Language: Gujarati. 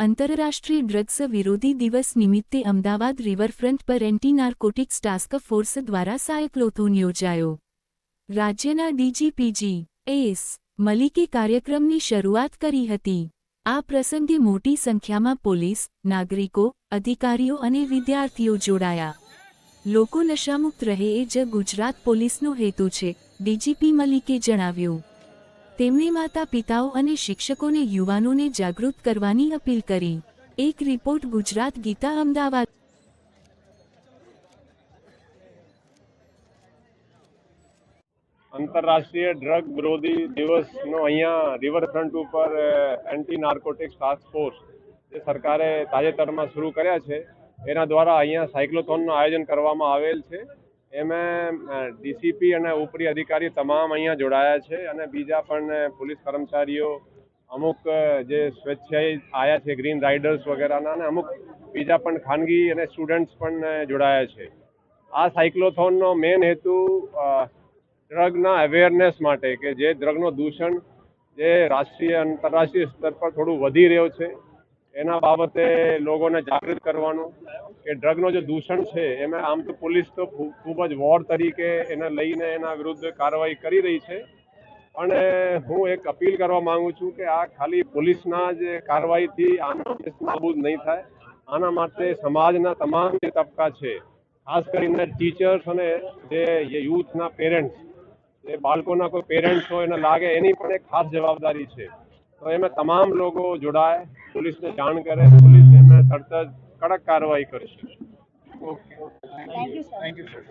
આંતરરાષ્ટ્રીય ડ્રગ્સ વિરોધી દિવસ નિમિત્તે અમદાવાદ રિવરફ્રન્ટ પર એન્ટી નાર્કોટિક્સ ટાસ્ક ફોર્સ દ્વારા સાયક્લોથોન યોજાયો। રાજ્યના ડીજીપી જી.એસ. મલિકે કાર્યક્રમની શરૂઆત કરી હતી। આ પ્રસંગે મોટી સંખ્યામાં પોલીસ, નાગરિકો, અધિકારીઓ અને વિદ્યાર્થીઓ જોડાયા। લોકો નશામુક્ત રહે એ જ ગુજરાત પોલીસનો હેતુ છે, ડીજીપી મલિકે જણાવ્યું। તેમણે માતા-પિતાઓ અને શિક્ષકોને યુવાનોને જાગૃત કરવાની અપીલ કરી। એક રિપોર્ટ ગુજરાત ગીતા અમદાવાદ। આંતરરાષ્ટ્રીય ડ્રગ વિરોધી દિવસનો અહીંયા રિવરફ્રન્ટ ઉપર એન્ટી નાર્કોટિક્સ ટાસ્ક ફોર્સ જે સરકારે તાજેતરમાં શરૂ કર્યા છે એના દ્વારા અહીંયા સાયક્લોથોનનું આયોજન કરવામાં આવેલ છે। એમાં ડીસીપી અને ઉપરી અધિકારી તમામ અહીંયા જોડાયા છે અને બીજા પણ પોલીસ કર્મચારીઓ અમુક જે સ્વેચ્છાએ આવ્યા છે ગ્રીન રાઇડર્સ વગેરેના અને અમુક બીજા પણ ખાનગી અને સ્ટુડન્ટ્સ પણ જોડાયા છે। આ સાયક્લોથોનનો મેઇન હેતુ ડ્રગના અવેરનેસ માટે કે જે ડ્રગનો દૂષણ જે રાષ્ટ્રીય આંતરરાષ્ટ્રીય સ્તર પર થોડું વધી રહ્યો છે એના બાબતે લોકોને જાગૃત કરવાનું કે ડ્રગનો જે દૂષણ છે એમાં આમ તો પોલીસ તો ખૂબ જ વોર તરીકે એને લઈને એના વિરુદ્ધ કાર્યવાહી કરી રહી છે, પણ હું એક અપીલ કરવા માંગુ છું કે આ ખાલી પોલીસના જ કાર્યવાહીથી આનો નાબૂદ નહીં થાય। આના માટે સમાજના તમામ જે તબક્કા છે, ખાસ કરીને ટીચર્સ અને જે યુથના પેરેન્ટ્સ, જે બાળકોના કોઈ પેરેન્ટ્સ હોય એને લાગે એની પણ એક ખાસ જવાબદારી છે। તો એમાં તમામ લોકો જોડાય, પોલીસને જાણ કરે, પોલીસ એમાં તરત જ કડક કાર્યવાહી કરશે। Thank you, sir.